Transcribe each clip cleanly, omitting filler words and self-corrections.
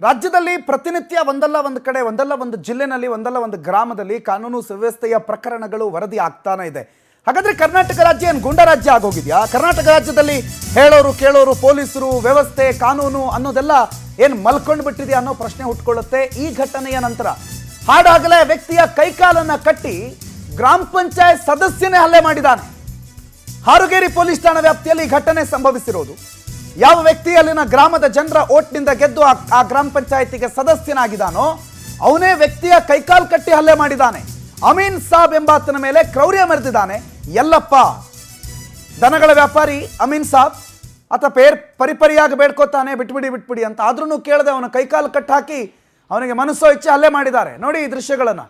ರಾಜ್ಯದಲ್ಲಿ ಪ್ರತಿನಿತ್ಯ ಒಂದಲ್ಲ ಒಂದು ಕಡೆ ಒಂದಲ್ಲ ಒಂದು ಜಿಲ್ಲೆನಲ್ಲಿ ಒಂದಲ್ಲ ಒಂದು ಗ್ರಾಮದಲ್ಲಿ ಕಾನೂನು ಸುವ್ಯವಸ್ಥೆಯ ಪ್ರಕರಣಗಳು ವರದಿ ಆಗ್ತಾನೆ ಇದೆ. ಹಾಗಾದ್ರೆ ಕರ್ನಾಟಕ ರಾಜ್ಯ ಏನು ಗುಂಡಾ ರಾಜ್ಯ ಆಗೋಗಿದೆಯಾ? ಕರ್ನಾಟಕ ರಾಜ್ಯದಲ್ಲಿ ಹೇಳೋರು ಕೇಳೋರು ಪೊಲೀಸರು ವ್ಯವಸ್ಥೆ ಕಾನೂನು ಅನ್ನೋದೆಲ್ಲ ಏನು ಮಲ್ಕೊಂಡು ಬಿಟ್ಟಿದೆಯಾ ಅನ್ನೋ ಪ್ರಶ್ನೆ ಹುಟ್ಕೊಳ್ಳುತ್ತೆ. ಈ ಘಟನೆಯ ನಂತರ ಹಾಡಾಗಲೇ ವ್ಯಕ್ತಿಯ ಕೈಕಾಲನ್ನ ಕಟ್ಟಿ ಗ್ರಾಮ ಪಂಚಾಯತ್ ಸದಸ್ಯನೇ ಹಲ್ಲೆ ಮಾಡಿದ್ದಾನೆ. ಹಾರುಗೇರಿ ಪೊಲೀಸ್ ಠಾಣಾ ವ್ಯಾಪ್ತಿಯಲ್ಲಿ ಘಟನೆ ಸಂಭವಿಸಿರೋದು. ಯಾವ ವ್ಯಕ್ತಿ ಅಲ್ಲಿನ ಗ್ರಾಮದ ಜನರ ಓಟ್ನಿಂದ ಗೆದ್ದು ಆ ಗ್ರಾಮ ಪಂಚಾಯತಿಗೆ ಸದಸ್ಯನಾಗಿದ್ದಾನೋ ಅವನೇ ವ್ಯಕ್ತಿಯ ಕೈಕಾಲು ಕಟ್ಟಿ ಹಲ್ಲೆ ಮಾಡಿದ್ದಾನೆ. ಅಮೀನ್ ಸಾಬ್ ಎಂಬಾತನ ಮೇಲೆ ಕ್ರೌರ್ಯ ಮೆರೆದಿದ್ದಾನೆ. ಎಲ್ಲಪ್ಪ ದನಗಳ ವ್ಯಾಪಾರಿ ಅಮೀನ್ ಸಾಬ್ ಆತ ಪರಿಪರಿಯಾಗಿ ಬೇಡ್ಕೋತಾನೆ ಬಿಟ್ಬಿಡಿ ಅಂತ. ಆದ್ರೂ ಕೇಳದೆ ಅವನ ಕೈಕಾಲು ಕಟ್ಟಿ ಹಾಕಿ ಅವನಿಗೆ ಮನಸ್ಸೋ ಇಚ್ಛೆ ಹಲ್ಲೆ ಮಾಡಿದ್ದಾರೆ. ನೋಡಿ ಈ ದೃಶ್ಯಗಳನ್ನ.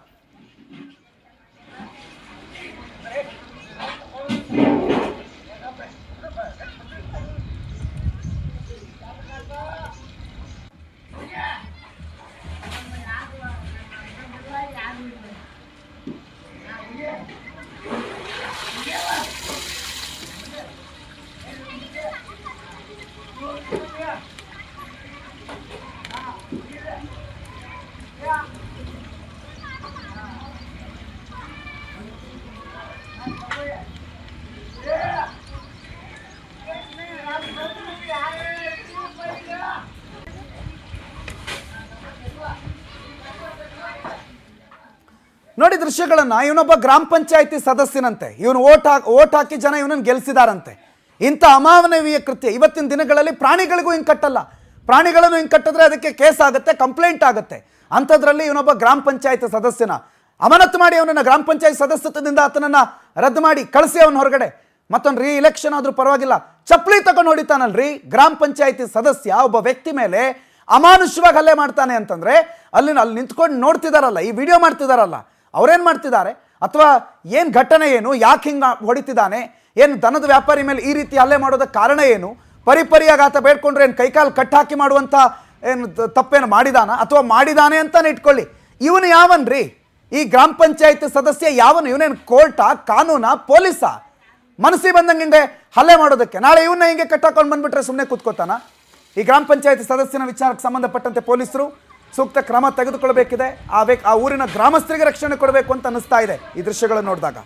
ನೋಡಿ ದೃಶ್ಯಗಳನ್ನ. ಇವನೊಬ್ಬ ಗ್ರಾಮ ಪಂಚಾಯತಿ ಸದಸ್ಯನಂತೆ. ಇವನು ಓಟ್ ಹಾಕಿ ಜನ ಇವನನ್ನು ಗೆಲ್ಲಿಸಿದಾರಂತೆ. ಇಂಥ ಅಮಾನವೀಯ ಕೃತ್ಯ ಇವತ್ತಿನ ದಿನಗಳಲ್ಲಿ ಪ್ರಾಣಿಗಳಿಗೂ ಹಿಂಗೆ ಕಟ್ಟಲ್ಲ. ಪ್ರಾಣಿಗಳನ್ನು ಹಿಂಗೆ ಕಟ್ಟಿದ್ರೆ ಅದಕ್ಕೆ ಕೇಸ್ ಆಗುತ್ತೆ, ಕಂಪ್ಲೇಂಟ್ ಆಗುತ್ತೆ. ಅಂಥದ್ರಲ್ಲಿ ಇವನೊಬ್ಬ ಗ್ರಾಮ ಪಂಚಾಯತ್ ಸದಸ್ಯನ ಅಮಾನತು ಮಾಡಿ ಅವನನ್ನ ಗ್ರಾಮ ಪಂಚಾಯತ್ ಸದಸ್ಯತ್ವದಿಂದ ಆತನನ್ನ ರದ್ದು ಮಾಡಿ ಕಳಿಸಿ ಅವನ ಹೊರಗಡೆ. ಮತ್ತೊಂದು ರೀ-ಇಲೆಕ್ಷನ್ ಆದ್ರೂ ಪರವಾಗಿಲ್ಲ, ಚಪ್ಪಲಿ ತಗೊಂಡು ಹೊಡಿತಾನಲ್ರಿ ಗ್ರಾಮ ಪಂಚಾಯತಿ ಸದಸ್ಯ ಒಬ್ಬ ವ್ಯಕ್ತಿ ಮೇಲೆ ಅಮಾನುಷವಾಗಿ ಹಲ್ಲೆ ಮಾಡ್ತಾನೆ ಅಂತಂದ್ರೆ ಅಲ್ಲಿ ನಿಂತ್ಕೊಂಡು ನೋಡ್ತಿದಾರಲ್ಲ, ಈ ವಿಡಿಯೋ ಮಾಡ್ತಿದಾರಲ್ಲ, ಅವ್ರೇನು ಮಾಡ್ತಿದ್ದಾರೆ? ಅಥವಾ ಏನು ಘಟನೆ ಏನು, ಯಾಕೆ ಹಿಂಗೆ ಹೊಡಿತಿದ್ದಾನೆ, ಏನು ದನದ ವ್ಯಾಪಾರಿ ಮೇಲೆ ಈ ರೀತಿ ಹಲ್ಲೆ ಮಾಡೋದಕ್ಕೆ ಕಾರಣ ಏನು? ಪರಿಪರಿಯಾಗಿ ಆತ ಬೇಡ್ಕೊಂಡ್ರೆ ಏನು ಕೈಕಾಲು ಕಟ್ಟಾಕಿ ಮಾಡುವಂಥ ಏನು ತಪ್ಪೇನು ಮಾಡಿದಾನ ಅಥವಾ ಮಾಡಿದಾನೆ ಅಂತಾನೆ ಇಟ್ಕೊಳ್ಳಿ. ಇವನು ಯಾವನ್ರಿ? ಈ ಗ್ರಾಮ ಪಂಚಾಯತ್ ಸದಸ್ಯ ಯಾವನು? ಇವನೇನು ಕೋರ್ಟಾ, ಕಾನೂನಾ, ಪೊಲೀಸಾ? ಮನಸ್ಸಿಗೆ ಬಂದಂಗೆ ಹಿಂಗೆ ಹಲ್ಲೆ ಮಾಡೋದಕ್ಕೆ ನಾಳೆ ಇವನ್ನ ಹಿಂಗೆ ಕಟ್ಟಾಕೊಂಡು ಬಂದ್ಬಿಟ್ರೆ ಸುಮ್ಮನೆ ಕೂತ್ಕೋತಾನ? ಈ ಗ್ರಾಮ ಪಂಚಾಯತ್ ಸದಸ್ಯನ ವಿಚಾರಕ್ಕೆ ಸಂಬಂಧಪಟ್ಟಂತೆ ಪೊಲೀಸರು ಸೂಕ್ತ ಕ್ರಮ ತೆಗೆದುಕೊಳ್ಬೇಕಿದೆ. ಆ ಊರಿನ ಗ್ರಾಮಸ್ಥರಿಗೆ ರಕ್ಷಣೆ ಕೊಡಬೇಕು ಅಂತ ಅನ್ನಿಸ್ತಾ ಇದೆ ಈ ದೃಶ್ಯಗಳನ್ನು ನೋಡಿದಾಗ.